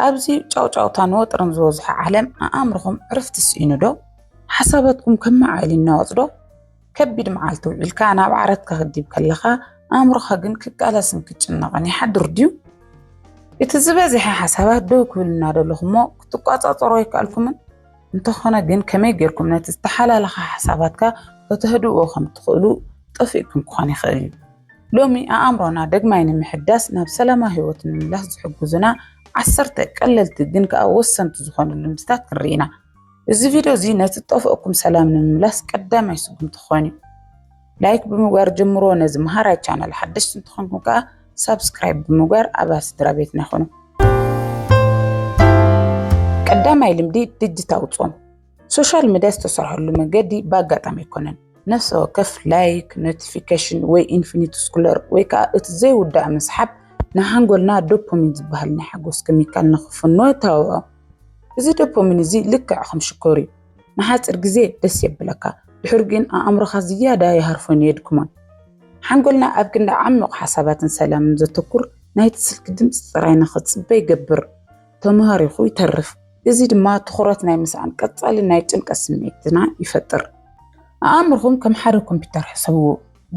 أبزي ጫውጫውታን ወጥርን ዝበዝሖ ዓለም ኣእምሮኹም ዕረፍቲ ስኢኑ ዶ? ሓሳባትኩም ከመዓይልና ወፅዶ? ከቢድ መዓልቲ ውዒልካ ናብ ዓረት ክኽዲብ ከለኻ ኣእምሮኻ ግን ክቃላስን ክጭነቕን ይሓድር ድዩ? እቲ ዝበዝሐ ሓሳባት ደው ክብልና ደለኹሞ ክትቋፃፀሮ ይከኣልኩምን? እንተኾነ ግን ከመይ ጌርኩም ነቲ ዝተሓላለኸ ሓሳባትካ ከተህድእዎ ከም ትኽእሉ ጠፊእኩም ክኾን ይኽእል እዩ። ሎሚ ኣእምሮና ደግማይ ንምሕዳስ ናብ ሰላማዊ ህይወት ንምምላስ ዝሕግዙና 10 ቀለልቲ ግን ከዓ ወሰንቲ ዝኾኑ ልምድታት ንሪኢና። እዚ ቪድዮ እዚ ነቲ ጠፍአኩም ሰላም ንምምላስ ቀዳማይ ስጉምቲ ክኾን እዩ። ላይክ ብምግባር ጀምሮ ነዚ መሃራይ ቻናል ሓደሽቲ እንትኾንኩም ከዓ ሳብስክራይብ ብምግባር ኣባል ስድራ ቤትና ይኹኑ። ቀዳማይ ልምዲ ዲጂታል ፆም። ሶሻል ሚድያ ዝተሰርሐሉ መንገዲ በአጋጣሚ ኣይኮነን። ነፍሲ ወከፍ ላይክ፣ ኖቲፊኬሽን ወይ ኢንፊኒቲ ስኩለር ወይ ከዓ እቲ ዘይውዳእ መስሓብ ንሓንጎልና ዶፓሚን ዝበሃል ናይ ሓጎስ ኬሚካል ንኽፍኖ ይተባብዖ። እዚ ዶፓሚን እዚ ልክዕ ከም ሽኮር እዩ። ንሓፂር ግዜ ደስ የብለካ፣ ድሕሪ ግን ኣእምሮኻ ዝያዳ ይሃርፎን የድክሞን። ሓንጎልና ኣብ ክንዲ ዓሚቕ ሓሳባትን ሰላምን ዘተኩር ናይቲ ስልኪ ድምፂ ጥራይ ንኽፅበ ይገብር፣ ተማሃሪኹ ይተርፍ። እዚ ድማ ትኹረት ናይ ምስኣን ቀፃሊ ናይ ጭንቀት ስምዒትና ይፈጥር። ኣእምሮኹም ከም ሓደ ኮምፒተር ሕሰብዎ።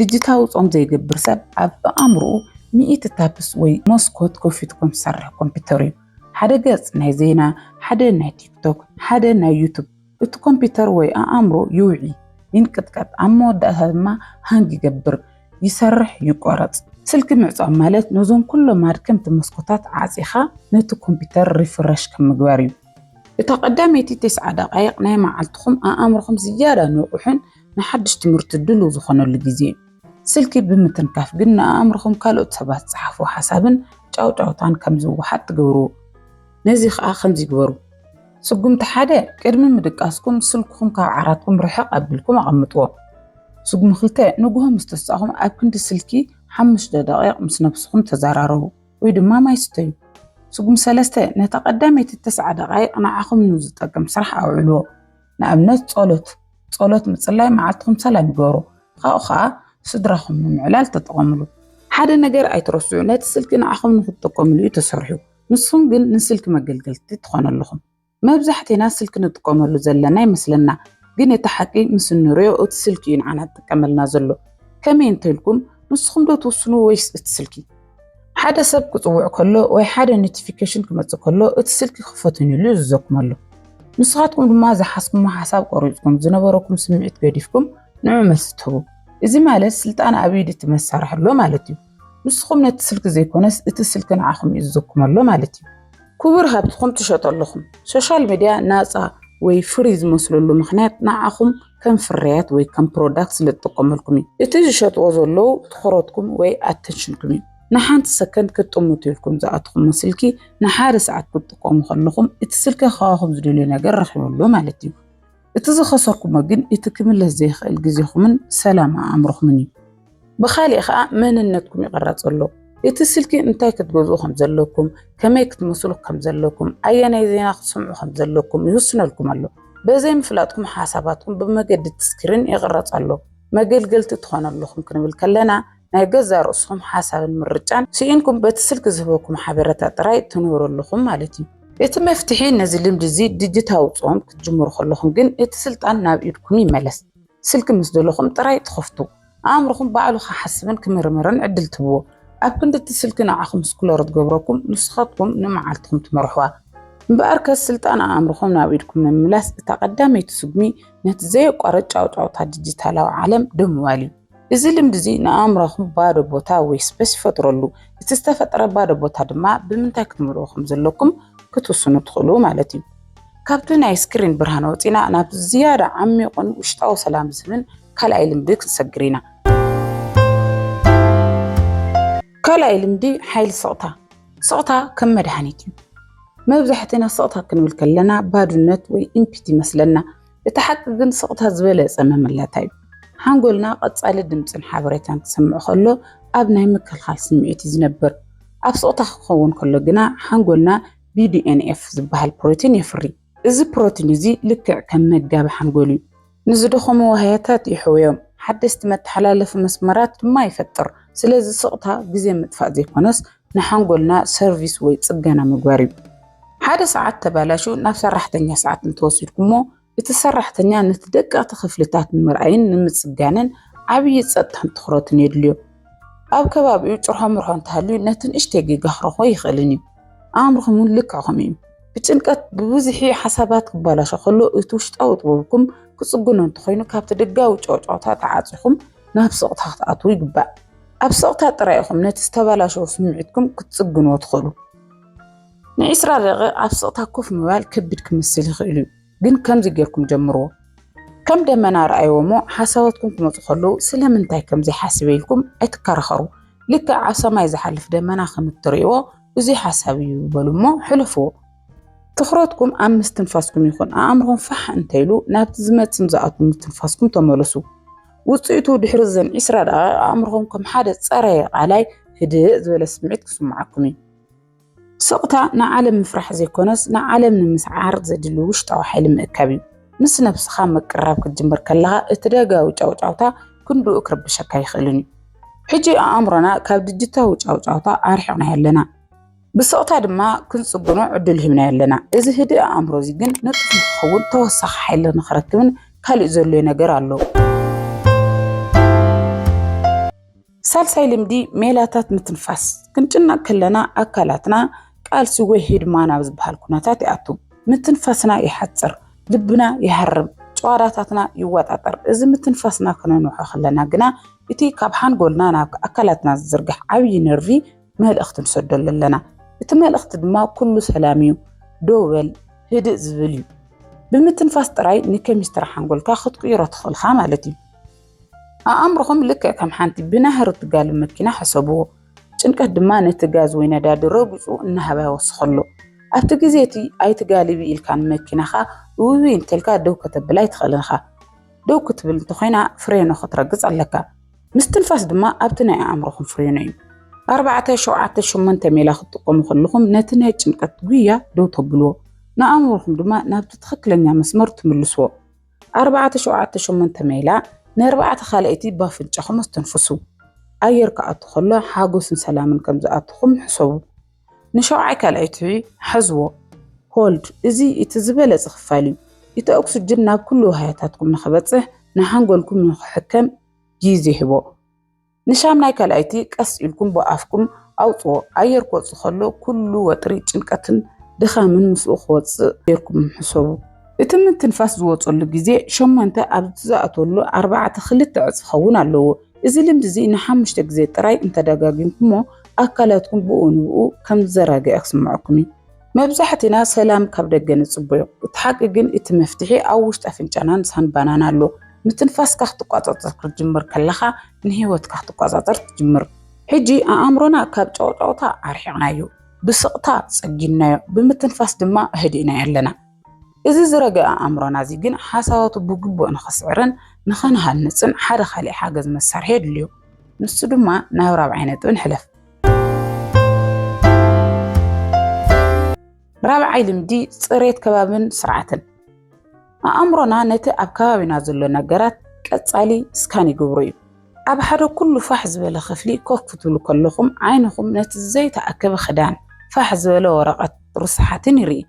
ዲጂታል ፆም ዘይገብር ሰብ ኣብ ኣእምሮኡ 100 ታፕስ ወይ መስኮት ከፊትኩም ዝሰርሕ ኮምፒተር እዩ። ሓደ ገጽ ናይ ዜና፣ ሓደ ናይ ቲክቶክ፣ ሓደ ናይ ዩቱብ። እቲ ኮምፒተር ወይ ኣእምሮ ይውዒ፣ ይንቅጥቀጥ፣ ኣብ መወዳእታ ድማ ሃንግ ይገብር፣ ይሰርሕ፣ ይቆረፅ። ስልኪ ምዕፃው ማለት ነዞም ኩሎም ኣድከምቲ መስኮታት ዓፂኻ ነቲ ኮምፒተር ሪፍረሽ ከም ምግባር እዩ። እቲ ቀዳመይቲ 9 ደቂቕ ናይ መዓልትኹም ኣእምሮኹም ዝያዳ ንቑሕን ንሓድሽ ትምህርቲ ድሉው ዝኾነሉ ግዜ እዩ። ስልኪ ብምትንካፍ ግን ንኣእምሮኹም ካልኦት ሰባት ዝፀሓፉ ሓሳብን ጫውጫውታን ከም ዝወሓጥ ትገብርዎ። ነዚ ከዓ ከምዚ ይግበሩ። ስጉምቲ 1 ቅድሚ ምድቃስኩም ስልክኹም ካብ ዓራትኩም ርሕቕ ኣቢልኩም ኣቐምጥዎ። ስጉም 2 ንግሆ ምስ ተሳእኹም ኣብ ክንዲ ስልኪ 5 ደቂቕ ምስ ነብስኹም ተዘራረቡ ወይ ድማ ማይ ስተዩ። ስጉም 3 ነታ ቀዳመይቲ 9 ደቂቕ ንዓኹም ንዝጠቅም ስራሕ ኣውዕልዎ። ንኣብነት ጸሎት ምጽላይ መዓልትኩም ሰላም ይገብሮ። ካብኡ ከዓ ስድራኹም ንምዕላል ተጠቐምሉ። ሓደ ነገር ኣይትረስዑ፣ ነቲ ስልኪ ንዓኹም ንኽትጥቀምሉ እዩ ተሰሪሑ። ንስኹም ግን ንስልኪ መገልገልቲ ትኾነለኹም። መብዛሕትና ስልኪ ንጥቀመሉ ዘለና ይመስለና፣ ግን እቲ ሓቂ ምስ ንሪኦ እቲ ስልኪ እዩ ንዓና ዝጥቀመልና ዘሎ። ከመይ እንተኢልኩም ንስኹም ዶ ትውስኑ ወይስ እቲ ስልኪ? ሓደ ሰብ ክፅውዕ ከሎ ወይ ሓደ ኖቲፊኬሽን ክመፅእ ከሎ እቲ ስልኪ ክፈትንሉ ይዝዘኩም ኣሎ። ንስኻትኩም ድማ ዝሓስኩሞ ሓሳብ ቆሪፅኩም ዝነበረኩም ስምዒት ገዲፍኩም ንዑ መልሲ ትህቡ። እዚ ማለት ስልጣን ኣብ ኢድ እቲ መሳርሒ ኣሎ ማለት እዩ። ንስኹም ነቲ ስልኪ ዘይኮነስ እቲ ስልኪ ንዓኹም ይዝዘኩም ኣሎ ማለት እዩ። ክቡር ሃብትኩም ትሸጡ ኣለኹም። ሶሻል ሚድያ ናፃ ወይ ፍሪ ዝመስለሉ ምክንያት ንዓኹም ከም ፍርያት ወይ ከም ፕሮዳክት ስለትጥቀመልኩም እዩ። እቲ ዝሸጥዎ ዘለዉ ትኹረትኩም ወይ ኣተንሽንኩም እዩ። ንሓንቲ ሰከንድ ክትጥምቱ ኢልኩም ዝኣትኹም ስልኪ ንሓደ ሰዓት ክትጥቀሙ ከለኹም እቲ ስልኪ ከባኹም ዝደልዮ ነገር ረኺበሎ ማለት እዩ። እቲ ዝኸሰርኩሞ ግን እቲ ክምለስ ዘይኽእል ግዜኹምን ሰላም ኣእምሮኹምን እዩ። ብኻሊእ ከዓ መንነትኩም ይቕረፅ ኣሎ። እቲ ስልኪ እንታይ ክትገዝኡ ከም ዘለኩም፣ ከመይ ክትመስሉ ከም ዘለኩም፣ ኣየናይ ዜና ክትሰምዑ ከም ዘለኩም ይውስነልኩም ኣሎ። በዘይ ምፍላጥኩም ሓሳባትኩም ብመገዲ ስክሪን ይቕረፅ ኣሎ። መገልገልቲ ትኾነለኹም ክንብል ከለና ናይ ገዛ ርእስኩም ሓሳብን ምርጫን ስኢንኩም በቲ ስልኪ ዝህበኩም ሓበሬታ ጥራይ ትነብረለኹም ማለት እዩ። እቲ መፍትሒ ነዚ ልምዲ እዚ ዲጂታል ፆም ክትጅምሩ ከለኹም ግን እቲ ስልጣን ናብ ኢድኩም ይመለስ። ስልኪ ምስ ዘለኹም ጥራይ ትኸፍቱ፣ ኣእምሮኹም ባዕሉ ክሓስብን ክምርምርን ዕድል ትህብዎ። ኣብ ክንዲ እቲ ስልኪ ንዓኹም ስኩለር ትገብረኩም፣ ንስኻትኩም ንመዓልትኩም ትመርሕዋ። እምበኣር ከስ ስልጣን ኣእምሮኹም ናብ ኢድኩም ንምምላስ እታ ቀዳመይቲ ስጉሚ ነቲ ዘየቋርጥ ጫውጫውታ ዲጂታላዊ ዓለም ደምዋል እዩ። እዚ ልምዲ እዚ ንኣእምሮኹም ባዶ ቦታ ወይ ስፔስ ይፈጥረሉ። እቲ ዝተፈጠረ ባዶ ቦታ ድማ ብምንታይ ክትምልኡ ከም ዘለኩም ክትውስኑ ትኽእሉ ማለት እዩ። ካብቲ ናይ ስክሪን ብርሃን ወፂና ናብ ዝያዳ ዓሚቑን ውሽጣዊ ሰላም ዝህብን ካልኣይ ልምዲ ክንሰግር ኢና። ካልኣይ ልምዲ ሓይሊ ስቕታ። ስቕታ ከም መድሓኒት እዩ። መብዛሕትና ስቕታ ክንብል ከለና ባዶነት ወይ ኢምፒቲ ይመስለና። እቲ ሓቂ ግን ስቕታ ዝበለፀ መመላታ እዩ። ሓንጎልና ቀፃሊ ድምፅን ሓበሬታን ክሰምዕ ከሎ ኣብ ናይ ምክልኻል ስምዒት ዝነብር። ኣብ ስቕታ ክኸውን ከሎ ግና ሓንጎልና BDNF ዝበሃል ፕሮቲን የፍሪ። እዚ ፕሮቲን እዚ ልክዕ ከም መጋቢ ሓንጎል እዩ። ንዝደኸሙ ወሃያታት ይሕወዮም፣ ሓደስቲ መተሓላለፊ መስመራት ድማ ይፈጥር። ስለዚ ስቕታ ግዜ ምጥፋእ ዘይኮነስ ንሓንጎልና ሰርቪስ ወይ ፅገና ምግባር እዩ። ሓደ ሰዓት ተባላሹ ናብ ሰራሕተኛ ሰዓት እንትወስድኩሞ እቲ ሰራሕተኛ ነቲ ደቀቕቲ ክፍልታት ንምርኣይን ንምፅጋንን ዓብዪ ፀጥታን ትኹረትን የድልዮ። ኣብ ከባቢኡ ጭርሖ ምርሖ እንተሃልዩ ነቲ ንእሽተይ ጌጋ ክረኽቦ ይኽእልን እዩ። ኣእምሮኹም እውን ልክዕኹም እዩ። ብጭንቀት ብብዝሒ ሓሳባት ክበላሾ ከሎ እቲ ውሽጣዊ ጥበብኩም ክፅግኖ እንተኮይኑ ካብቲ ደጋዊ ጨውጫውታ ተዓፂኹም ናብ ስቕታ ክትኣትዉ ይግባእ። ኣብ ስቕታ ጥራይ ኢኹም ነቲ ዝተበላሸወ ስምዒትኩም ክትፅግንዎ ትኽእሉ። ን20 ደቂቓ ኣብ ስቕታ ኮፍ ምባል ከቢድ ክመስል ይኽእል እዩ፣ ግን ከምዚ ጌርኩም ጀምርዎ። ከም ደመና ረኣይዎሞ ሓሳባትኩም ክመፁ ከለዉ ስለምንታይ ከምዚ ሓስበ ኢልኩም ኣይትከራኸሩ። ልክዕ ኣብ ሰማይ ዝሓልፍ ደመና ከም እትሪእዎ እዙይ ሓሳብ እዩ በሉ እሞ ሕልፍዎ። ትኹረትኩም ኣብ ምስትንፋስኩም ይኹን ኣእምሮኹም ፋሕ እንተይሉ ናብቲ ዝመፅን ዝኣቱን ምስትንፋስኩም ተመለሱ። ውፅኢቱ ድሕሪ ዘን 20 ደቂቓ ኣእምሮኹም ከም ሓደ ፀረየ ቃላይ ህድእ ዝበለ ስምዒት ክስምዓኩም እዩ። ስቕታ ንዓለም ምፍራሕ ዘይኮነስ ንዓለም ንምስዓር ዘድሊ ውሽጣዊ ሓይሊ ምእካብ እዩ። ምስ ነብስኻ ምቅራብ ክትጅምር ከለኻ እቲ ደጋዊ ጫውጫውታ ክንድኡ ክርብሸካ ይኽእልን እዩ። ሕጂ ኣእምሮና ካብ ዲጂታዊ ጫውጫውታ ኣርሒቕና ኣለና፣ ብስቕታ ድማ ክንፅግኖ ዕድል ሂብና ኣለና። እዚ ህድእ ኣእምሮ እዚ ግን ንጡፍ ንክኸውን ተወሳኺ ሓይሊ ንኽረክብን ካልእ ዘድልዮ ነገር ኣሎ። ሳልሳይ ልምዲ ሜላታት ምትንፋስ። ክንጭነቕ ከለና ኣካላትና ቃልሲ ወይ ሂድማ ናብ ዝበሃል ኩነታት ይኣቱ። ምትንፋስና ይሓፅር፣ ልብና ይሃርም፣ ጨዋዳታትና ይወጣጠር። እዚ ምትንፋስና ክነንውሖ ከለና ግና እቲ ካብ ሓንጎልና ናብ ኣካላትና ዝዝርግሕ ዓብዪ ነርቪ መልእኽቲ ንሰደሉ ኣለና። እቲ መልእኽቲ ድማ ኩሉ ሰላም እዩ፣ ደው በል፣ ህድእ ዝብል እዩ። ብምትንፋስ ጥራይ ንኬሚስትሪ ሓንጎልካ ክትቅይሮ ትኽእልካ ማለት እዩ። ኣእምሮኹም ልክዕ ከም ሓንቲ ብናህሪ እትጋልብ መኪና ሓሰብዎ። ጭንቀት ድማ ነቲ ጋዝ ወይ ነዳዲ ረጊፁ እናሃባ ይወስኸሎ። ኣብቲ ግዜ እቲ ኣይትጋልቢ ኢልካ ንመኪናኻ ውይ እንተልካ ደው ከተብላ ይትኽእልንኻ። ደው ክትብል እንተኮይና ፍሬኖ ክትረግፅ ኣለካ። ምስትንፋስ ድማ ኣብቲ ናይ ኣእምሮኹም ፍሬኖ እዩ። 4-7-8 ሜላ ክትጥቀሙ ከለኹም ነቲ ናይ ጭንቀት ጉያ ደው ተብልዎ፣ ንኣእምሮኹም ድማ ናብቲ ትክክለኛ መስመር ትምልስዎ። 4-7-8 ሜላ ን4 ካልኣይቲ ባፍንጫኹም እስተንፍሱ። ኣየር ክኣቱ ከሎ ሓጎስን ሰላምን ከም ዝኣትኹም ሕሰቡ። ን7 ካልኣይቲ ሕዝዎ ሆልድ። እዚ እቲ ዝበለፀ ክፋል እዩ። እቲ ኦክስጅን ናብ ኩሉ ውሃያታትኩም ንኽበፅሕ ንሓንጎልኩም ንክሕከም ግዜ ሂቦ። ን8 ካልኣይቲ ቀስ ኢልኩም ብኣፍኩም ኣውፅዎ። ኣየር ክወፅእ ከሎ ኩሉ ወጥሪ ጭንቀትን ድኻምን ምስኡ ክወፅእ ጌርኩም ሕሰቡ። እቲ ምትንፋስ ዝወፀሉ ግዜ 8 ኣብ ዝኣተሉ 4-2 ዕፅ ክኸውን ኣለዎ። እዚ ልምዲ እዚ ን5 ግዜ ጥራይ እንተደጋጊምኩሞ ኣካላትኩም ብኡ ንብኡ ከም ዘረጋግአ ክስምዐኩም እዩ። መብዛሕትና ሰላም ካብ ደገ ንፅበዮ፣ እቲ ሓቂ ግን እቲ መፍትሒ ኣብ ውሽጢ ኣፍንጫናን ሳንባናን ኣሎ። ምትንፋስካ ክትቆፃፀር ክትጅምር ከለኻ ንሂወትካ ክትቆፃፀር ትጅምር። ሕጂ ኣእምሮና ካብ ጫውጫውታ ኣርሒቕናዮ፣ ብስቕታ ፀጊናዮ፣ ብምትንፋስ ድማ ህዲእና ኣለና። እዚ ዝረገአ ኣእምሮና እዚ ግን ሓሳባቱ ብግቡእ ንኽስዕርን ንኽንሃንፅን ሓደ ካልእ ሓገዝ መሳርሒ የድልዮ። ንሱ ድማ ናብ 4ይ ነጥብ ንሕለፍ። 4ይ ልምዲ ፅሬት ከባብን ስርዓትን። ኣእምሮና ነቲ ኣብ ከባቢና ዘሎ ነገራት ቀፃሊ ስካን ይገብሮ እዩ። ኣብ ሓደ ኩሉ ፋሕ ዝበለ ክፍሊ ኮፍ ክትብሉ ከለኹም ዓይንኹም ነቲ ዘይተኣከበ ክዳን፣ ፋሕ ዝበለ ወረቐት፣ ርስሓትን ይርኢ።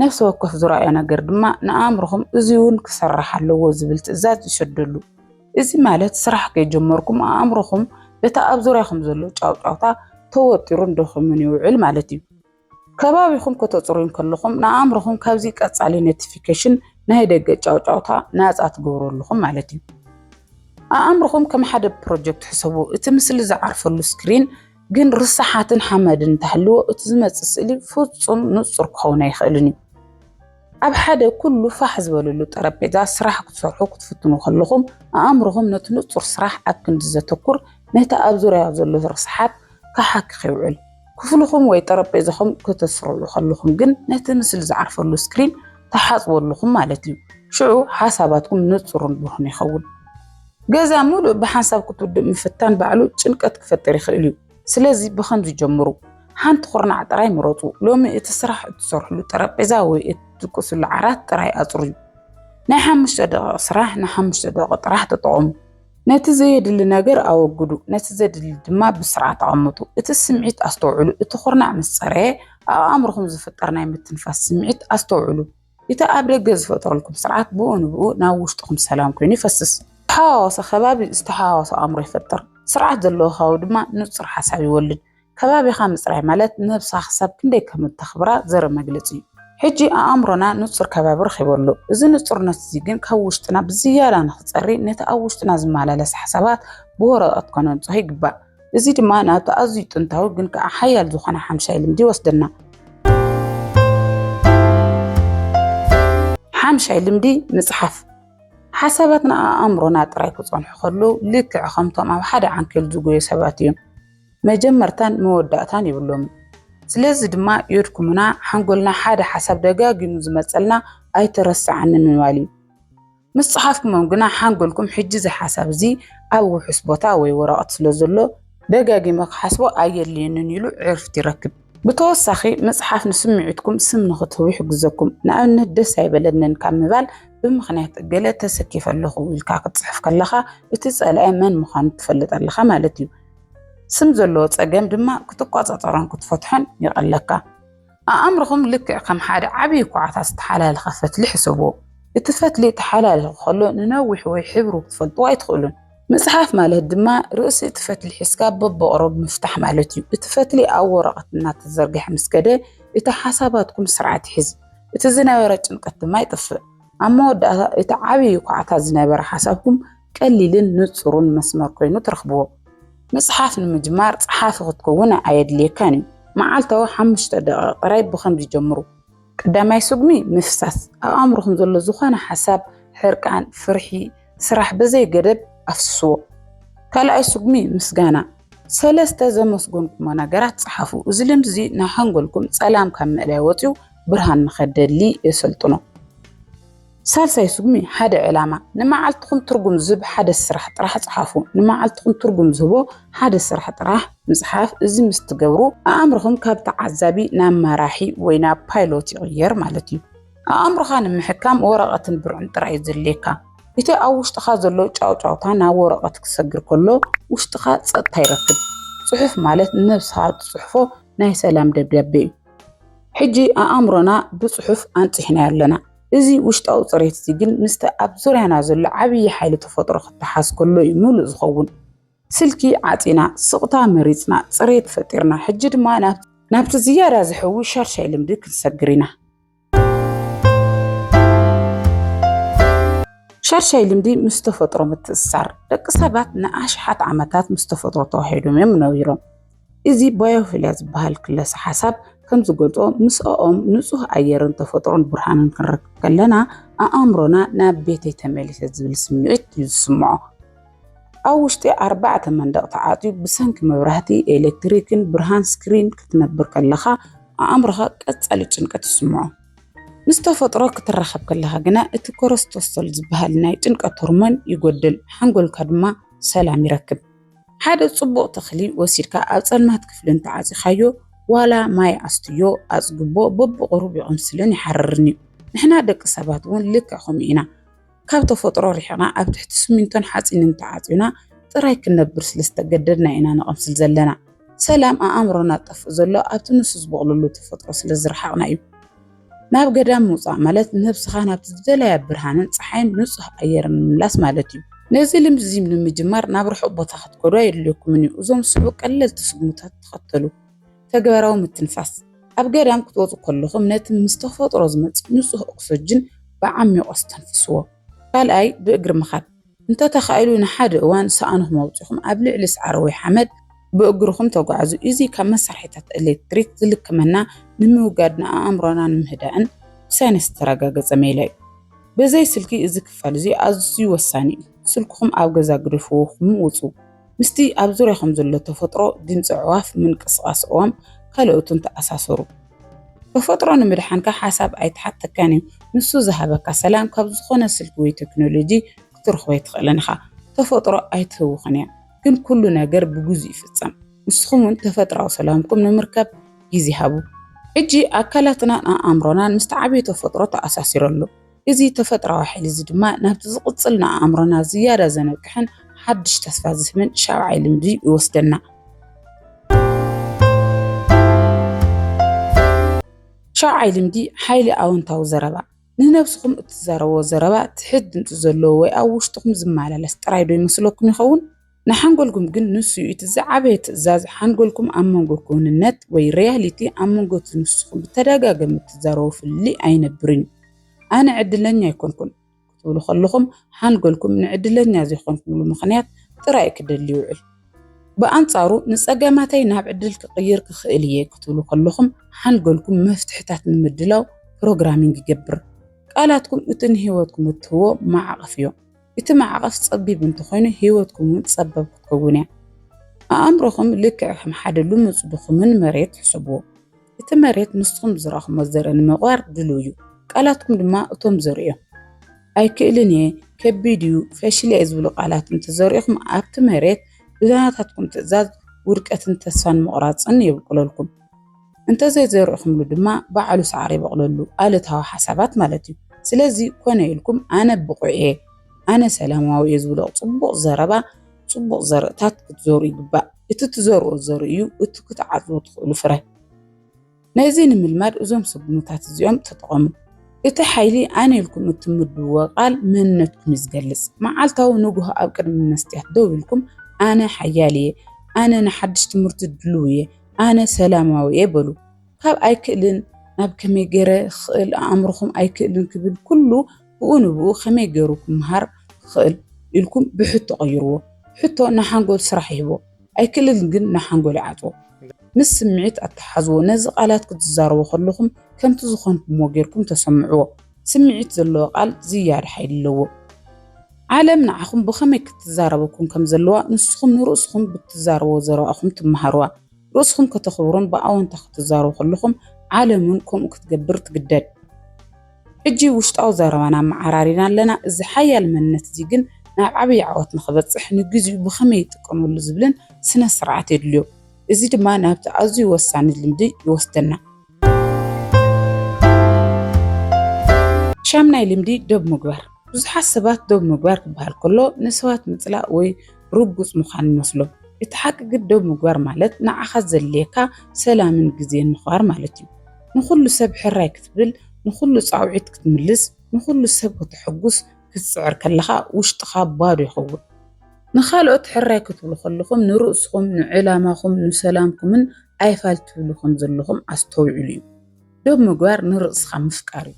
ነፍሲ ወከፍ ዝረኣዮ ነገር ድማ ንኣእምሮኹም እዚ እውን ክሰርሕ ኣለዎ ዝብል ትእዛዝ ይሰደሉ። እዚ ማለት ስራሕ ከይጀመርኩም ኣእምሮኹም በታ ኣብ ዙርያኹም ዘሎ ጫውጫውታ ተወጢሩ እንደኸምን ይውዕል ማለት እዩ። ከባቢኹም ከተፅርዩ ከለኹም ንኣእምሮኹም ካብዚ ቀፃሊ ኖቲፊኬሽን ናይ ደገ ጫውጫውታ ናፃ ትገብረሉኹም ማለት እዩ። ኣእምሮኹም ከም ሓደ ፕሮጀክት ሕሰቡ። እቲ ምስሊ ዝዓርፈሉ ስክሪን ግን ርስሓትን ሓመድን እንተሃልዎ እቲ ዝመፅእ ስእሊ ፍፁም ንፁር ክኸውን ኣይኽእልን እዩ። ኣብ ሓደ ኩሉ ፋሕ ዝበለሉ ጠረጴዛ ስራሕ ክትሰርሑ ክትፍትኑ ከለኹም ኣእምሮኹም ነቲ ንፁር ስራሕ ኣብ ክንዲ ዘተኩር ነቲ ኣብ ዙርያ ዘሎ ርስሓት ክሓክኽ ይውዕል። ክፍልኹም ወይ ጠረጴዛኹም ከተስርዑ ከለኹም ግን ነቲ ምስሊ ዝዓርፈሉ ስክሪን ተሓፅበሉኹም ማለት እዩ። ሽዑ ሓሳባትኩም ንፁርን ብሩህን ይኸውን። ገዛ ሙሉእ ብሓንሳብ ክትውድእ ምፍታን ባዕሉ ጭንቀት ክፈጥር ይኽእል እዩ። ስለዚ ብኸምዚ ጀምሩ። ሓንቲ ኩርናዕ ጥራይ ምረፁ። ሎሚ እቲ ስራሕ እትሰርሕሉ ጠረጴዛ ወይ እትድቅስሉ ዓራት ጥራይ ኣፅርዩ። ናይ 5 ደቂቃ ስራሕ ን5 ደቂቃ ጥራሕ ተጠቐሙ። ነቲ ዘየድሊ ነገር ኣወግዱ፣ ነቲ ዘድሊ ድማ ብስርዓት ኣቐምጡ። እቲ ስምዒት ኣስተውዕሉ። እቲ ኩርናዕ ምስ ፀረየ أمركم زفترنا يمتنفس سمعت أستوعلوا يتقابل جز فترلكم سرعات بقوا ناوشتكم سلام كوني يفسس حاوس خبابي استحاوس أمر يفتر سرعات دلو خاود ما نصر حساب يولد كبابي خامس رأي مالت نفس حساب كندي كم التخبرات زر مجلسي حجي أمرنا نصر كباب رخيبولو إذا نصر نسيجن كوشتنا بزيادة نخسري نتأوشتنا زمالة لس حسابات بورا أتقنون صحيح بقى إذا ما نتأذي تنتهو جن كأحيال زخنا حمشة اللي مدي وصدنا حمشة اللي مدي مصحف حساباتنا أمرنا ترايكو صنح خلو لك عخمتهم أو حدا عن كل زوجي سباتيهم مجمرتان موداتان يبلوم سلازي دما يركمنا حنقولنا حدا حساب دقاقي نزمتسلنا أي ترسع عن الموالي مصحفكم موقنا حنقولكم حجز حساب زي أو حسبوتاوي وراء سلازلو دقاقي مك حسبو أي اللي ننيلو عرفتي ركب بتوسخي مصحف نسمعتكم سم نخطوي حجزكم نأنا الدساي بلدنا نكمل بمخنات قلة تسكيف اللخو الكاك تصحف كلخا بتسأل أيمن مخان تفلت اللخا مالتيو سمزلو تساقام دما كتقوات أطران كتفتحن يغلقا أمرهم لك كم حدا عبيكو عطاس تحلال خفت لحسبو اتفت لي تحلال خلو ننوح ويحبرو كتفلتوا يدخلون مصحف ماله دما رأسي اتفت الحسكاب ببقرب مفتح مالتيو اتفت لي أو ورقتنا تزرقح مسكده اتحساباتكم سرعة حز اتزناورة جنقت ما يطفئ أما ودا اتعبيكو عطاس زنابر حسابكم قليلين نتصرون مسمار كوينو ترخبوه مصحف المجمار صحاف غتكونا عيد لي كاني معالتو حمشت دقائق قريب بخمس جمرو قدامي سقمي مفساس أمرهم زل زخانة حساب حركان فرحي سرح بزي قرب أفسو كالا أي سقمي مسقانا سلسة زمسقونكم ونقرات صحافو وزلم زي نحنقلكم سلام كاملاواتيو برهان نخدد لي يسلطنو سالسة يسقمي حدا علامة نمعالتكم ترقم زب حدا السرح طرح صحافو نمعالتكم ترقم زبو حدا السرح طرح مصحف إزي مستقورو أمرهم كابتا عزابي نام مراحي وينا بايلوت يغير مالتي أمرخان محكام ورقة برعن ترعي زليكا إتا أو اشتخا زلو چاوتانا ورقة كسقر كله واشتخا صدتا يركب صحف مالت نفسها صحفو ناي سلام دبدبي حجي أمرنا بصحف أنتحنا لنا إزي وشتاو صريت سيجن مستا أبزورينا زلو عبي حالي تفطر خطحاس كله يمول زخون سلكي عاتينا سقطا مريتنا صريت فترنا حجد ما نابت زيارة زحوي شارشا لمدك تسقرينا شارشا لمدي مستفطر متسار لك سبات ناشحات عمتات مستفطر توحيدهم يمنويرهم إزي بايوفيلياز بهال كلاس حساب كم زقلتو مسقوم نصوح أيرن تفطرون برهانن كنركب كلنا أمرنا نابيتي تماليس زبل سمعت يسمعو أوشتي 4 مندق تعاطي بسنك مبرهتي إلكتريكن برهان سكرين كتنبر كلها أمرها قتسألي جنك تسمعو مستفطرو كترخب كلها قنا اتكورس توصل زبهالنا جنك ترمن يقدل حنقول كدما سلام يركب حدا صبوق تخلي وسيركا أبصل ما تكفلن تعازي خايو ولا ماي أستيو أزقبو بب غروب يغمسلن يحررني نحنا دك سباتون لك خمينا كابتو فطرو ريحنا أب تحت سمينتون حاسين تعاطينا ترايك نبر سلسته قدرنا إنا نقمسل زلنا سلام أمرنا طف زلو أبتو نسوس بغلولو تفطرو سلزرحقنا إيو ناب قدام موصع مالت نفس خانا بتزدلا يا برهانن صحين نصح أيرن ملاس مالتيو نازل مزي من المجمار ناب رحب تاخد كراير لكم مني وزوم سبق قلل تسقمتات تخطلو تقبراو متنفس أب قدام كتوزو كلهم نت مستفط رزمت نصح أكسجين بعمي أستنفسوا قال أي بأقر مخاد انت تخيلوا نحاد وان سأنه موضوعهم قبل الاسعار حمد بأقرهم توقعزو إزي كما سرحيتات إلكتريك ذلك كمانا نموقادنا أمرنا نمهدان سانستراغا زميلي بزي سلكي إزي كفالزي أزي وساني سلكهم أوغزا قرفوهم وصو مستي أبزوريهم زلو تفطرو دينس عواف من قصاص أوام كالوتون تأساسرو تفطرو نمدحانك حساب أيت حتى كاني نسو زهبك سلام كابزخونا سلكوي تكنولوجي كترخوي تخلنخا تفطرو أيت هو خنيا كن كلنا قرب بجزء في السم نسخون تفطرو سلامكم نمركب يزي هابو إجي أكلتنا أمرنا نستعبي تفطرو تأساسيرلو إزي تفطرو حيل زدما نبتزقط صلنا أمرنا زيادة زنكحن حدش تسفازه من شاوعي المدي يوسدنا ሻውዓይ ልምዲ ሓይሊ ኣወንታዊ ዘረባ ንነብስኩም እትዛረቦ ዘረባ ትሕት ድምፂ ዘለዎ ወይ ኣብ ውሽጥኩም ዝመላለስ ጥራይ ዶ ይመስለኩም ይኸውን? ንሓንጎልኩም ግን ንሱ እቲ ዝዓበየ ትእዛዝ ሓንጎልኩም ኣብ መንጎ ክውንነት ወይ ሪያሊቲ ኣብ መንጎ ንስኩም ብተደጋገሚ እትዛረቦ ፍልይ ኣይነብርን እዩ። ኣነ ዕድለኛ ኣይኮንኩን ክትብሉ ከለኹም ሓንጎልኩም ንዕድለኛ ዘይኮንኩምሉ ምክንያት ጥራይ ክደሊ ይውዕል። ብኣንጻሩ ንፀገማተይ ናብ ዕድል ክቕይር ክኽእል እየ ክትብሉ ከለኹም ሓንጎልኩም መፍትሕታት ንምድላው ፕሮግራሚንግ ይገብር። ቃላትኩም እቲ ንሂወትኩም እትህቦ ማዕቐፍ እዮም። እቲ ማዕቐፍ ፀቢብ እንተኾይኑ ሂወትኩም ፀበብ ክትከውን እያ። ኣእምሮኹም ልክዕ ከም ሓደ ልሙፅ ድኹምን መሬት ሕሰብዎ። እቲ መሬት ንስኹም ዝረኽሞ ዘርኢ ንምቕባር ድልው እዩ። ቃላትኩም ድማ እቶም ዘርእዮም። ኣይክእልን እየ፣ ከቢድ እዩ፣ ፈሽለ እየ ዝብሉ ቃላት እንተዘሪእኹም ኣብቲ መሬት ብዛናታትኩም ትእዛዝ ውድቀትን ተስፋን ምቑራፅን የብቁለልኩም። እንተዘይዘሪእኹምሉ ድማ ባዕሉ ሳዕሪ ይበቕለሉ ኣሉታዊ ሓሳባት ማለት እዩ። ስለዚ ኮነ ኢልኩም ኣነ ብቑዕ እየ፣ ኣነ ሰላማዊ እየ ዝብሉ ፅቡቕ ዘረባ ፅቡቕ ዘርእታት ክትዘርኡ ይግባእ። እቲ ትዘርኦ ዘርኢ እዩ እቲ ክትዓፅዎ ትኽእሉ ፍረ። ነዚ ንምልማድ እዞም ስጉምታት እዚኦም ተጠቐሙ። እቲ ሓይሊ ኣነ ኢልኩም እትምድብዎ ቃል መንነትኩም ይዝገልጽ። መዓልታዊ ንጉሆ ኣብ ቅድሚ መስትያት ደው ኢልኩም ኣነ ሓያል እየ፣ ኣነ ንሓድሽ ትምህርቲ ድልው እየ፣ ኣነ ሰላማዊ እየ በሉ። ካብ ኣይክእልን ናብ ከመይ ገይረ ክኽእል ኣእምሮኹም ኣይክእልን ክብል ኩሉ ብኡ ንብኡ ከመይ ገይሩ ክምሃር ክኽእል ኢልኩም ብሕቶ ቀይርዎ። ሕቶ ንሓንጎል ስራሕ ይህቦ፣ ኣይክእልን ግን ንሓንጎል ይዓፅዎ። ምስ ስምዒት ኣተሓዝዎ። ነዚ ቃላት ክትዛረቡ ከለኹም ከምቲ ዝኾንኩምዎ ጌርኩም ተሰምዕዎ። ስምዒት ዘለዎ ቃል ዝያዳ ሓይሊ ኣለዎ። ዓለም ንዓኹም ብኸመይ ክትዛረበኩም ከም ዘለዋ ንስኹም ንርእስኹም ብትዛረቦ ዘረባኹም ትመሃርዋ። ርእስኹም ከተኽብሩን ብኣወንታ ክትዛረቡ ከለኹም ዓለምን ከምኡ ክትገብር ትግደድ። ሕጂ ውሽጣዊ ዘረባና መዓራሪና ኣለና። እዚ ሓያል መንነት እዚ ግን ናብ ዓብይ ዓወት ንኽበፅሕ ንግዚኡ ብኸመይ ይጥቀመሉ ዝብልን ስነ ስርዓት የድልዮ። እዚ ድማ ናብቲ ኣዝዩ ወሳኒ ልምዲ ይወስደና። ሻምናይ ልምዲ ዶብ ምግባር። ብዙሓት ሰባት ዶብ ምግባር ክበሃል ከሎ ንሰባት ምፅላእ ወይ ርጉፅ ምዃን ይመስሎም። እቲ ሓቂ ግን ዶብ ምግባር ማለት ንዓኻ ዘድልየካ ሰላምን ግዜን ምኽባር ማለት እዩ። ንኹሉ ሰብ ሕራይ ክትብል፣ ንኹሉ ፃውዒት ክትምልስ፣ ንኹሉ ሰብ ክትሕጉስ ክትፅዕር ከለኻ ውሽጥኻ ባዶ ይኸውን። ንኻልኦት ሕራይ ክትብሉ ከለኹም ንርእስኹም ንዕላማኹም ንሰላምኩምን ኣይፋል ትብሉ ከም ዘለኹም ኣስተውዕሉ እዩ። ዶብ ምግባር ንርእስኻ ምፍቃር እዩ።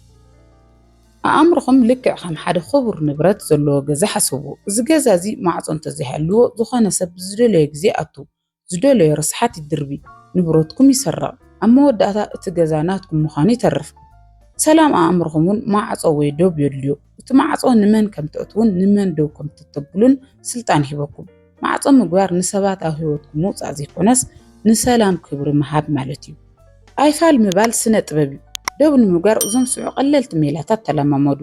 ኣእምሮኹም ልክዕ ከም ሓደ ክቡር ንብረት ዘለዎ ገዛ ሓስብዎ። እዚ ገዛ እዚ ማዕፆ እንተዘይሃልዎ ዝኾነ ሰብ ዝደለዮ ግዜ ኣቱ ዝደለዮ ርስሓት ይድርቢ፣ ንብረትኩም ይሰርቕ፣ ኣብ መወዳእታ እቲ ገዛ ናትኩም ምዃኑ ይተርፍ። ሰላም ኣእምሮኹም እውን ማዕፆ ወይ ዶብ የድልዮ። እቲ ማዕፆ ንመን ከም ትእትውን ንመን ደው ከም ትተብሉን ስልጣን ሂበኩም። ማዕፆ ምግባር ንሰባት ኣብ ሂወትኩም ምውፃእ ዘይኮነስ ንሰላም ክብሪ ምሃብ ማለት እዩ። ኣይፋል ምባል ስነ ጥበብ እዩ። ዶብ ንምግባር እዞም ስዑ ቀለልቲ ሜላታት ተለማመዱ።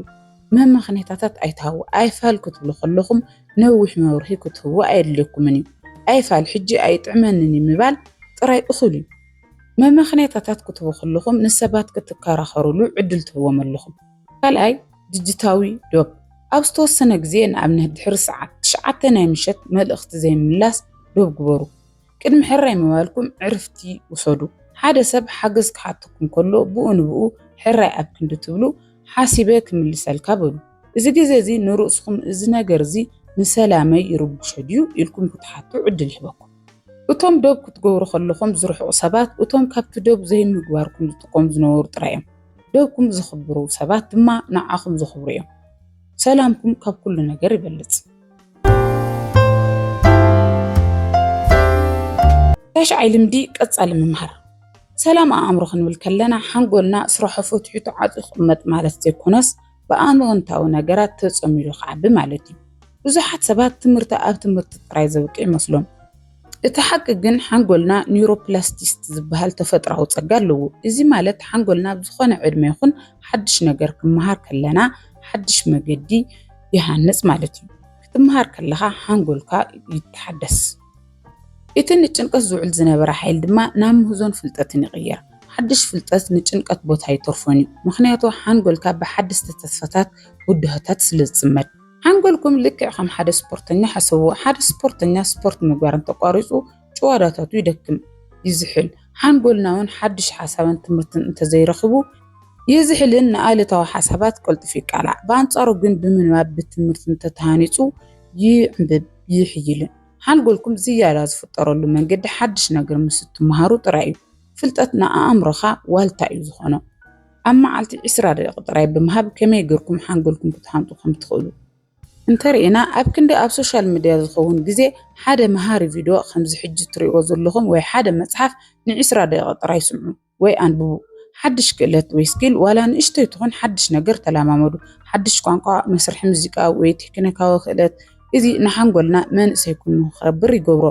መምኽኔታታት ኣይትሃቡ። ኣይፋል ክትብሉ ከለኹም ነዊሕ መብርሂ ክትህቡ ኣየድልየኩምን እዩ። ኣይፋል ሕጂ ኣይጥዕመንን ምባል ጥራይ እኹል እዩ። መምኽኔታታት ክትህቡ ከለኹም ንሰባት ክትከራኸሩሉ ዕድል ትህቦም ኣለኹም። ካልኣይ ዲጂታዊ ዶብ። ኣብ ዝተወሰነ ግዜ ንኣብነት ድሕሪ ሰዓት 9 ናይ ምሸት መልእኽቲ ዘይምላስ ዶብ ግበሩ። ቅድሚ ሕራይ ምባልኩም ዕርፍቲ ውሰዱ። ሓደ ሰብ ሓገዝ ክሓትኩም ከሎ ብኡ ንብኡ ሕራይ ኣብ ክንዲ ትብሉ ሓሲበ ክምልሰልካ በሉ። እዚ ግዜ እዚ ንርእስኩም እዚ ነገር እዚ ንሰላመይ ይርብሾ ድዩ ኢልኩም ክትሓቱ ዕድል ይህበኩም። እቶም ዶብ ክትገብሩ ከለኹም ዝርሕቑ ሰባት እቶም ካብቲ ዶብ ዘይምግባርኩም ዝጥቀሙ ዝነበሩ ጥራይ እዮም። ዶብኩም ዝኽብሩ ሰባት ድማ ንዓኹም ዝኽብሩ እዮም። ሰላምኩም ካብ ኩሉ ነገር ይበልፅ። ታሽዓይ ልምዲ ቀጻሊ ምምሃር። ሰላም ኣእምሮ ክንብል ከለና ሓንጎልና ስራሑ ፈትሒቱ ዓፂ ይቕመጥ ማለት ዘይኮነስ ብኣወንታዊ ነገራት ተፀሚዱ ክዓቢ ማለት እዩ። ብዙሓት ሰባት ትምህርቲ ኣብ ትምህርቲ ጥራይ ዘብቅዕ ይመስሎም። እቲ ሓቂ ግን ሓንጎልና ኒውሮፕላስቲስት ዝበሃል ተፈጥራዊ ፀጋ ኣለዎ። እዚ ማለት ሓንጎልና ብዝኾነ ዕድመ ይኹን ሓድሽ ነገር ክመሃር ከለና ሓድሽ መገዲ ይሃንፅ ማለት እዩ። ክትመሃር ከለኻ ሓንጎልካ ይተሓደስ። እቲ ንጭንቀት ዝውዕል ዝነበረ ሓይሊ ድማ ናብ ምህዞን ፍልጠትን ይቕየር። ሓድሽ ፍልጠት ንጭንቀት ቦታ ይተርፎን እዩ። ምክንያቱ ሓንጎልካ ብሓደስቲ ተስፋታት ውድህታት ስለ ዝፅመድ። ሓንጎልኩም ልክዕ ከም ሓደ ስፖርተኛ ሓስብዎ። ሓደ ስፖርተኛ ስፖርት ምግባር እንተቋሪፁ ጭዋዳታቱ ይደክም፣ ይዝሕል፣ ሓንጎልናውን ሓድሽ ሓሳብን ትምህርትን እንተዘይረኽቡ የዝሕልን ንኣሉታዊ ሓሳባት ቀልጢፉ ይቃላዕ። በኣንጻሩ ግን ብምንባብ ብትምህርቲ እንተተሃኒፁ ይዕንብብ ይሕይልን። ሓንጎልኩም ዝያዳ ዝፍጠረሉ መንገዲ ሓድሽ ነገር ምስ እትመሃሩ ጥራይ እዩ። ፍልጠት ንኣእምሮኻ ዋልታ እዩ ዝኾኖ። ኣብ መዓልቲ 20 ደቂቃ ጥራይ ብምሃብ ከመይ ጌርኩም ሓንጎልኩም ክትሃንጡ ከም ትኽእሉ እንተሪእና ኣብ ክንዲ ኣብ ሶሻል ሚድያ ዝኸውን ግዜ ሓደ መሃሪ ቪድዮ ከምዚ ሕጂ ትሪእዎ ዘለኹም ወይ ሓደ መጽሓፍ ን20 ደቂቃ ጥራይ ስምዑ ወይ አንብቡ። ሓድሽ ክእለት ወይ ስኪል ዋላ ንእሽተይ ትኹን ሓድሽ ነገር ተለማመዱ። ሓድሽ ቋንቋ፣ መስርሒ ሙዚቃ ወይ ቴክኒካዊ ክእለት እዚ ንሓንጎልና መንእሰይ ኩኑ ክኸብር ይገብሮ።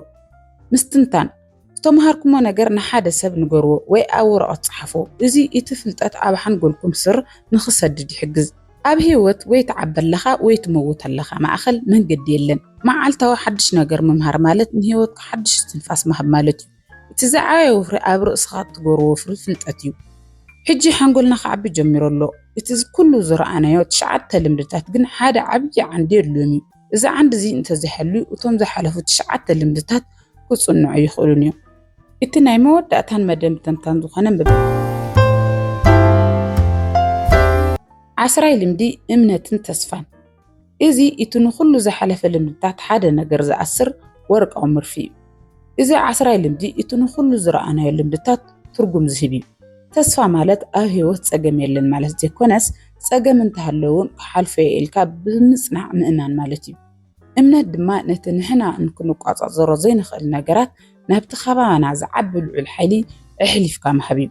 ምስትንታን ዝተምሃርኩሞ ነገር ንሓደ ሰብ ንገርዎ ወይ ኣብ ወረቐት ጽሓፍዎ። እዚ እቲ ፍልጠት ኣብ ሓንጎልኩም ስር ንኽሰድድ ይሕግዝ። ኣብ ህይወት ወይ ትዓበለኻ ወይ ትመውት ኣለኻ ማእኸል መንገዲ የለን። መዓልታዊ ሓድሽ ነገር ምምሃር ማለት ንህይወትካ ሓድሽ እስትንፋስ ምሃብ ማለት እዩ። እቲ ዝዓበየ ወፍሪ ኣብ ርእስኻ እትገብሮ ወፍሪ ፍልጠት እዩ። ሕጂ ሓንጎልና ክዓቢ ጀሚሩ ኣሎ። እቲ ኩሉ ዝረኣናዮ 9 ልምድታት ግን ሓደ ዓብዪ ዓንዲ የድልዮም እዩ። እዚ ዓንዲ እዚ እንተዘይሃልዩ እቶም ዝሓለፉ 9 ልምድታት ክጽንዑ ይኽእሉን እዮም። እቲ ናይ መወዳእታን መደምደምታን ዝኾነ 10 ልምዲ እምነትን ተስፋን። እዚ እቲ ንኹሉ ዝሓለፈ ልምድታት ሓደ ነገር ዝኣስር ወርቃዊ መርፊ እዩ። እዚ 10 ልምዲ እቲ ንኹሉ ዝረኣናዮ ልምድታት ትርጉም ዝህብ እዩ። ተስፋ ማለት ኣብ ህይወት ፀገም የለን ማለት ዘይኮነስ ፀገም እንተሃለውን ክሓልፎ ኢልካ ብምጽናዕ ምእማን ማለት እዩ። እምነት ድማ ነቲ ንሕና እንክንቋጻጸሮ ዘይንኽእል ነገራት ናብቲ ከባቢና ዝዓቢ ልዑል ሓይሊ ኣሕሊፍካ ምሃብ እዩ።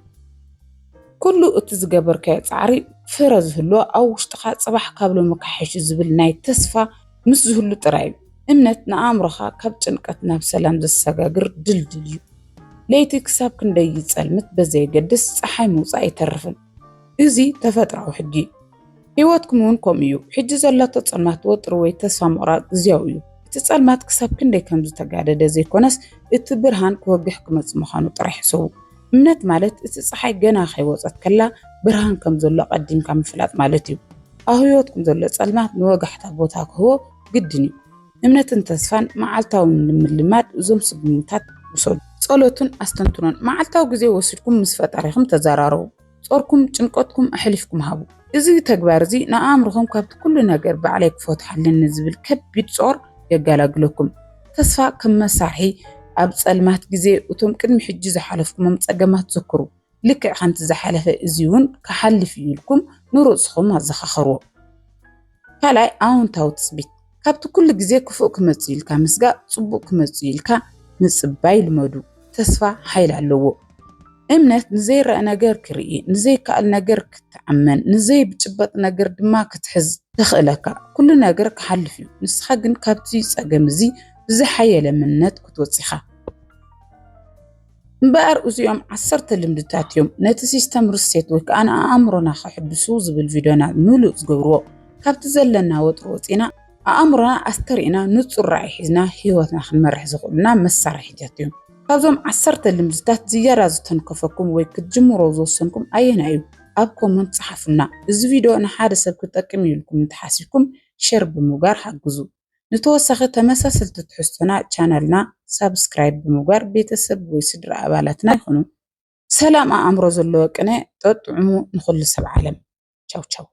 ኩሉ እቲ ዝገበርካዮ ፃዕሪ ፍረ ዝህልዎ ኣብ ውሽጥኻ ጽባሕ ካብሎ መካሕሽ ዝብል ናይ ተስፋ ምስ ዝህሉ ጥራይ እዩ። እምነት ንኣእምሮኻ ካብ ጭንቀት ናብ ሰላም ዘሰጋግር ድልድል እዩ። ለይቲ ክሳብ ክንደይ ይጸልምት በዘየገድስ ፀሓይ ምውፃእ ኣይተርፍን። እዚ ተፈጥራዊ ሕጊ እዩ። ህይወትኩም እውን ከምኡ እዩ። ሕጂ ዘላቶ ጸልማት ወጥሪ ወይ ተስፋ ምቕራጽ ግዝያዊ እዩ። እቲ ጸልማት ክሳብ ክንደይ ከም ዝተጋደደ ዘይኮነስ እቲ ብርሃን ክወግሕ ክመጽእ ምዃኑ ጥራይ ሕሰቡ። እምነት ማለት እቲ ፀሓይ ገና ከይወፀት ከላ ብርሃን ከም ዘሎ ቀዲምካ ምፍላጥ ማለት እዩ። ኣብ ህይወትኩም ዘሎ ጸልማት ንወጋሕታ ቦታ ክህቦ ግድን እዩ። እምነትን ተስፋን መዓልታዊ ንምልማድ እዞም ስጉምታት ውሰዱ። ጸሎትን ኣስተንትኖን መዓልታዊ ግዜ ወሲድኩም ምስ ፈጣሪኹም ተዘራረቡ። ጾርኩም ጭንቀትኩም ኣሕሊፍኩም ሃቡ። እዚ ተግባር እዚ ንኣእምሮኹም ካብቲ ኩሉ ነገር ባዕለይ ክፈትሓለኒ ዝብል ከቢድ ጾር የጋላግለኩም። ተስፋ ከም መሳርሒ ኣብ ጸልማት ግዜ እቶም ቅድሚ ሕጂ ዝሓለፍኩሞም ጸገማት ዘክሩ። ልክዕ ሓንቲ ዝሓለፈ እዚ እውን ክሓልፍ እዩ ኢልኩም ንርእስኹም ኣዘኻኽርዎ። ካልኣይ ኣዎንታዊ ትጽቢት። ካብቲ ኩሉ ግዜ ክፉእ ክመጽእ ኢልካ ምስጋእ፣ ጽቡቕ ክመጽእ ኢልካ ምጽባይ ልመዱ። ተስፋ ሓይሊ ኣለዎ። እምነት ንዘይረአ ነገር ክርኢ፣ ንዘይከኣል ነገር ክትዓመን፣ ንዘይብጭበጥ ነገር ድማ ክትሕዝ ተኽእለካ። ኩሉ ነገር ክሓልፍ እዩ። ንስኻ ግን ካብቲ ጸገም እዚ ብዝሓየለ መንነት ክትወፂኻ። እምበኣር እዚኦም 10 ልምድታት እዮም ነቲ ሲስተም ርሴት ወይ ከዓ ንኣእምሮና ከሕድሱ ዝብል ቪድዮና ምሉእ ዝገብርዎ። ካብቲ ዘለና ወጥሪ ወፂና ኣእምሮና ኣስተሪእና ንጹር ራእይ ሒዝና ህይወትና ክንመርሕ ዝኽእሉና መሳርሒታት እዮም። ካብዞም 10 ልምድታት ዝያዳ ዝተንከፈኩም ወይ ክትጅምሮ ዝወሰንኩም ኣየና እዩ? ኣብ ኮመንት ጸሓፉና። እዚ ቪድዮ ንሓደ ሰብ ክጠቅም ኢልኩም እንተሓሲብኩም ሼር ብምግባር ሓግዙ። ንተወሳኺ ተመሳሰልቲ ትሕዝቶና ቻናልና ሳብስክራይብ ብምግባር ቤተሰብ ወይ ስድራ ኣባላትና ይኹኑ። ሰላም ኣእምሮ ዘለዎ ቅነ ጠጥዕሙ ንኹሉ ሰብ ዓለም። ቻው ቻው።